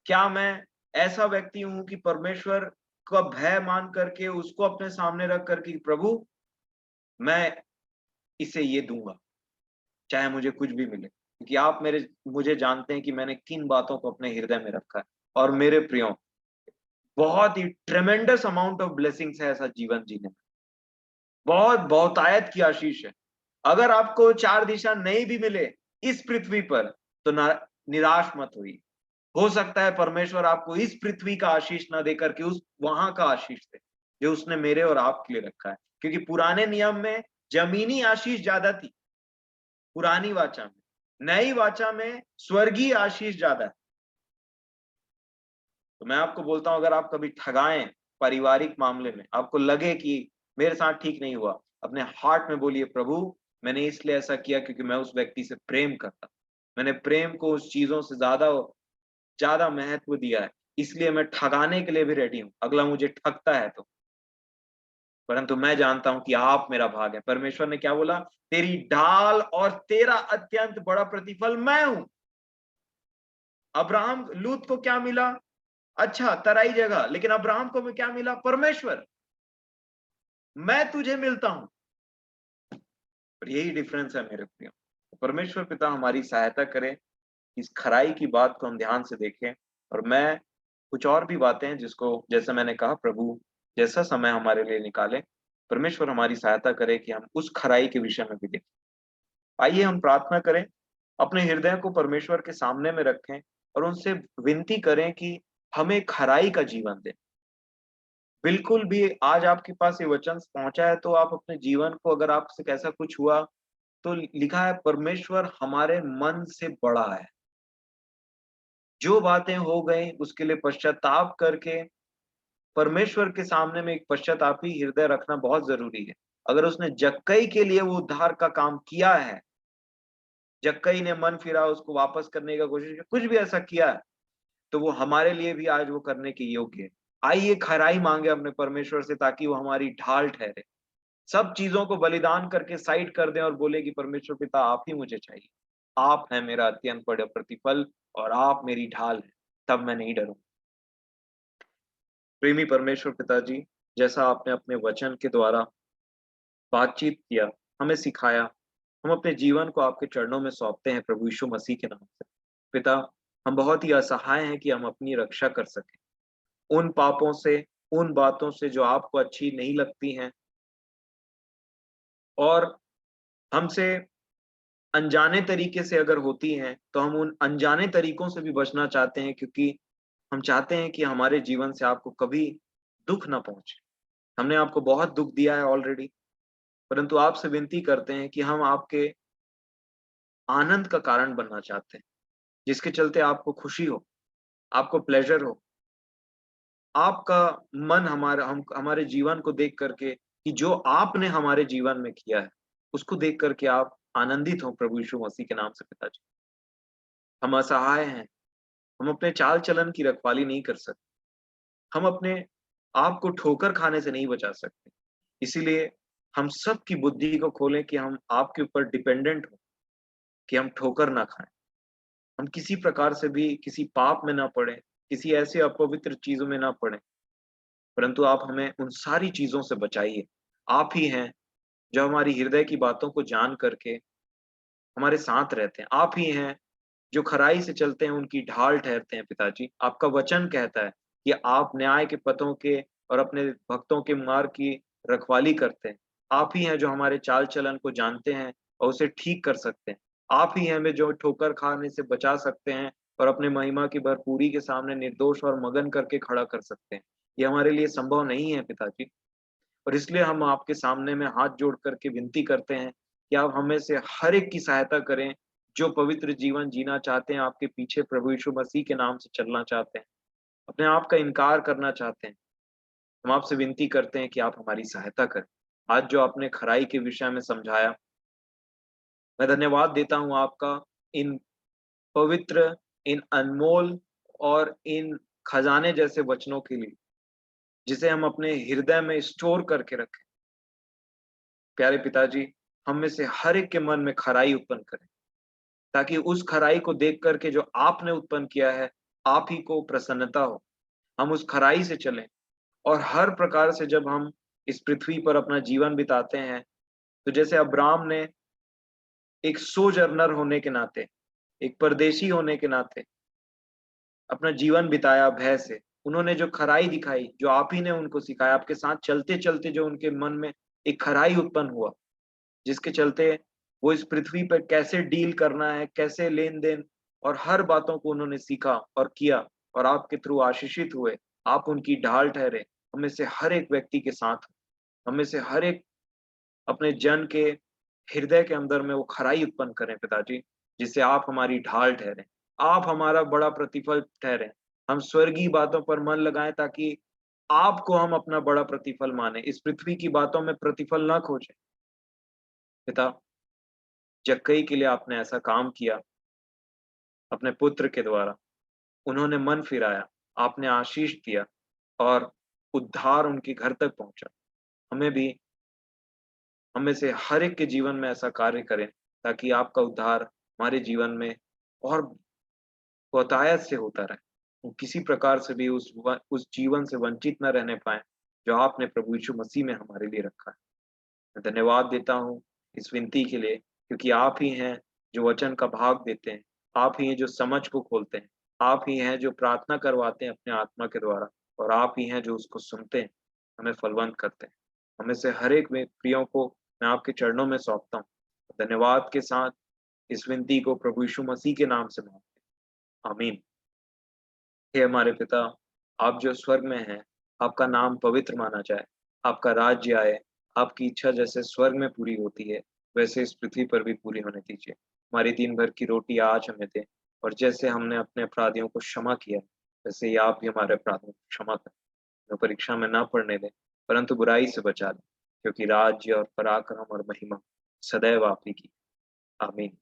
क्या मैं ऐसा व्यक्ति हूं कि परमेश्वर का भय मान करके उसको अपने सामने रख करके, प्रभु मैं इसे ये दूंगा चाहे मुझे कुछ भी मिले? क्योंकि आप मुझे जानते हैं कि मैंने किन बातों को अपने हृदय में रखा है। और मेरे प्रियो, बहुत ही ट्रेमेंडस अमाउंट ऑफ ब्लेसिंग्स है ऐसा जीवन जीने में। बहुत बहुतायत की आशीष है। अगर आपको चार दिशा नहीं भी मिले इस पृथ्वी पर, तो निराश मत होइए। हो सकता है परमेश्वर आपको इस पृथ्वी का आशीष ना देकर के उस वहां का आशीष दे, जो उसने मेरे और आपके लिए रखा है। क्योंकि पुराने नियम में जमीनी आशीष ज्यादा थी, पुरानी वाचा में। नई वाचा में स्वर्गीय आशीष ज्यादा है। तो मैं आपको बोलता हूं, अगर आप कभी ठगाएं पारिवारिक मामले में, आपको लगे कि मेरे साथ ठीक नहीं हुआ, अपने हार्ट में बोलिए, प्रभु मैंने इसलिए ऐसा किया क्योंकि मैं उस व्यक्ति से प्रेम करता, मैंने प्रेम को उस चीजों से ज्यादा ज्यादा महत्व दिया है, इसलिए मैं ठगाने के लिए भी रेडी हूं, अगला मुझे ठगता है तो। परंतु मैं जानता हूं कि आप मेरा भाग है। परमेश्वर ने क्या बोला? तेरी ढाल और तेरा अत्यंत बड़ा प्रतिफल मैं हूं। अब्राहम, लूत को क्या मिला? अच्छा, तराई जगह। लेकिन अब्राहम को क्या मिला? परमेश्वर। मैं तुझे मिलता हूं। और यही डिफरेंस है मेरे प्रियो। परमेश्वर पिता हमारी सहायता करे, इस खराई की बात को हम ध्यान से देखें। और मैं कुछ और भी बातें हैं जिसको, जैसे मैंने कहा, प्रभु जैसा समय हमारे लिए निकाले, परमेश्वर हमारी सहायता करे कि हम उस खराई के विषय में भी देखें। आइए हम प्रार्थना करें, अपने हृदय को परमेश्वर के सामने में रखें और उनसे विनती करें कि हमें खराई का जीवन दें। बिल्कुल भी आज आपके पास ये वचन पहुंचा है तो आप अपने जीवन को, अगर आपसे कैसा कुछ हुआ, तो लिखा है परमेश्वर हमारे मन से बड़ा है। जो बातें हो गई उसके लिए पश्चाताप करके परमेश्वर के सामने में एक पश्चातापी हृदय रखना बहुत जरूरी है। अगर उसने जक्कई के लिए वो उद्धार का काम किया है, जक्कई ने मन फिरा, उसको वापस करने का कोशिश की, कुछ भी ऐसा किया है, तो वो हमारे लिए भी आज वो करने के योग्य है। आइए खराई मांगे अपने परमेश्वर से, ताकि वो हमारी ढाल ठहरे। सब चीजों को बलिदान करके साइड कर दें और बोले कि परमेश्वर पिता आप ही मुझे चाहिए, आप है मेरा अत्यंत बड़ा प्रतिफल और आप मेरी ढाल है, तब मैं नहीं डरूं। प्रेमी परमेश्वर पिताजी, जैसा आपने अपने वचन के द्वारा बातचीत किया, हमें सिखाया, हम अपने जीवन को आपके चरणों में सौंपते हैं प्रभु यीशु मसीह के नाम से। पिता, हम बहुत ही असहाय हैं कि हम अपनी रक्षा कर सकें उन पापों से, उन बातों से जो आपको अच्छी नहीं लगती हैं, और हमसे अनजाने तरीके से अगर होती हैं, तो हम उन अनजाने तरीकों से भी बचना चाहते हैं, क्योंकि हम चाहते हैं कि हमारे जीवन से आपको कभी दुःख ना पहुँचे। हमने आपको बहुत दुःख दिया है ऑलरेडी, परंतु आपसे विनती करते हैं कि हम आपके आनंद का कारण बनना चाहते हैं, जिसके चलते आपको खुशी हो, आपको प्लेज़र हो। आपका मन हमारे जीवन को देख करके, कि जो आपने हमारे जीवन में किया है, उसको देख कर के आप आनंदित हो प्रभु यीशु मसीह के नाम से पिताजी। हम असहाय हैं, हम अपने चाल-चलन की रखवाली नहीं कर सकते। हम अपने आप को ठोकर खाने से नहीं बचा सकते। इसीलिए हम सबकी बुद्धि को खोलें कि हम आपके ऊपर डिपेंडेंट हों, कि हम ठोकर ना खाएँ। हम किसी प्रकार से भी किसी पाप में ना पड़ें, किसी ऐसी अपवित्र चीज़ों में ना पड़ें, परंतु आप हमें उन सारी चीज़ों से बचाइए। आप ही हैं जो हमारी हृदय की बातों को जान करके हमारे साथ रहते हैं। आप ही हैं जो खराई से चलते हैं, उनकी ढाल ठहरते हैं पिताजी। आपका वचन कहता है कि आप न्याय के पथों के और अपने भक्तों के मार्ग की रखवाली करते हैं। आप ही हैं जो हमारे चाल-चलन को जानते हैं और उसे ठीक कर सकते हैं। आप ही हैं हमें जो ठोकर खाने से बचा सकते हैं और अपने महिमा की भरपूरी के सामने निर्दोष और मगन करके खड़ा कर सकते हैं। ये हमारे लिए संभव नहीं है पिताजी, और इसलिए हम आपके सामने में हाथ जोड़ करके विनती करते हैं कि आप हमें से हर एक की सहायता करें, जो पवित्र जीवन जीना चाहते हैं, आपके पीछे प्रभु यीशु मसीह के नाम से चलना चाहते हैं, अपने आप का इनकार करना चाहते हैं। हम आपसे विनती करते हैं कि आप हमारी सहायता करें। आज जो आपने खराई के विषय में समझाया, मैं धन्यवाद देता हूँ आपका इन पवित्र, इन अनमोल और इन खजाने जैसे वचनों के लिए, जिसे हम अपने हृदय में स्टोर करके रखें। प्यारे पिताजी, हम में से हर एक के मन में खराई उत्पन्न करें, ताकि उस खराई को देख कर के जो आपने उत्पन्न किया है, आप ही को प्रसन्नता हो। हम उस खराई से चलें, और हर प्रकार से जब हम इस पृथ्वी पर अपना जीवन बिताते हैं, तो जैसे अब्राहम ने एक सोजर्नर होने के नाते एक परदेशी होने के नाते अपना जीवन बिताया भय से। उन्होंने जो खराई दिखाई, जो आप ही ने उनको सिखाया, आपके साथ चलते-चलते जो उनके मन में एक खराई उत्पन्न हुआ, जिसके चलते वो इस पृथ्वी पर कैसे डील करना है, कैसे लेन-देन और हर बातों को उन्होंने सीखा और किया और आपके थ्रू आशीषित हुए। आप उनकी ढाल ठहरे। हम में से हर एक व्यक्ति के साथ, हम में से हर एक अपने जन के हृदय के अंदर में वो खराई उत्पन्न करें पिताजी, जिससे आप हमारी ढाल ठहरें। आप हमारा बड़ा प्रतिफल ठहरें। हम स्वर्गीय बातों पर मन लगाएँ ताकि आपको हम अपना बड़ा प्रतिफल मानें। इस पृथ्वी की बातों में प्रतिफल ना खोजें। पिता, जक्कई के लिए आपने ऐसा काम किया अपने पुत्र के द्वारा। उन्होंने मन फिराया, आपने आशीष दिया और उद्धार उनके घर तक पहुँचा। हमें भी हम में से हर एक के जीवन में ऐसा कार्य करें, ताकि आपका उद्धार हमारे जीवन में और बहुतायत से होता रहे। वो किसी प्रकार से भी उस जीवन से वंचित ना रहने पाएँ, जो आपने प्रभु यीशु मसीह में हमारे लिए रखा है। मैं धन्यवाद देता हूँ इस विनती के लिए, क्योंकि आप ही हैं जो वचन का भाग देते हैं, आप ही हैं जो समझ को खोलते हैं, आप ही हैं जो प्रार्थना करवाते हैं अपने आत्मा के द्वारा और आप ही हैं जो उसको सुनते हैं, हमें फलवंत करते हैं। हमें से हर एक में प्रियों को मैं आपके चरणों में सौंपता हूँ। धन्यवाद के साथ इस विनती को प्रभु यीशु मसीह के नाम से माँगते हैं। आमीन। हे हमारे पिता, आप जो स्वर्ग में हैं, आपका नाम पवित्र माना जाए, आपका राज्य आए, आपकी इच्छा जैसे स्वर्ग में पूरी होती है, वैसे इस पृथ्वी पर भी पूरी होने दीजिए। हमारी दिन भर की रोटी आज हमें दें और जैसे हमने अपने अपराधियों को क्षमा किया, वैसे ही आप भी हमारे अपराधों को क्षमा करें। हमें परीक्षा में ना पड़ने दें, परंतु बुराई से बचा लें, क्योंकि राज्य और पराक्रम और महिमा सदैव आप ही की। आमीन।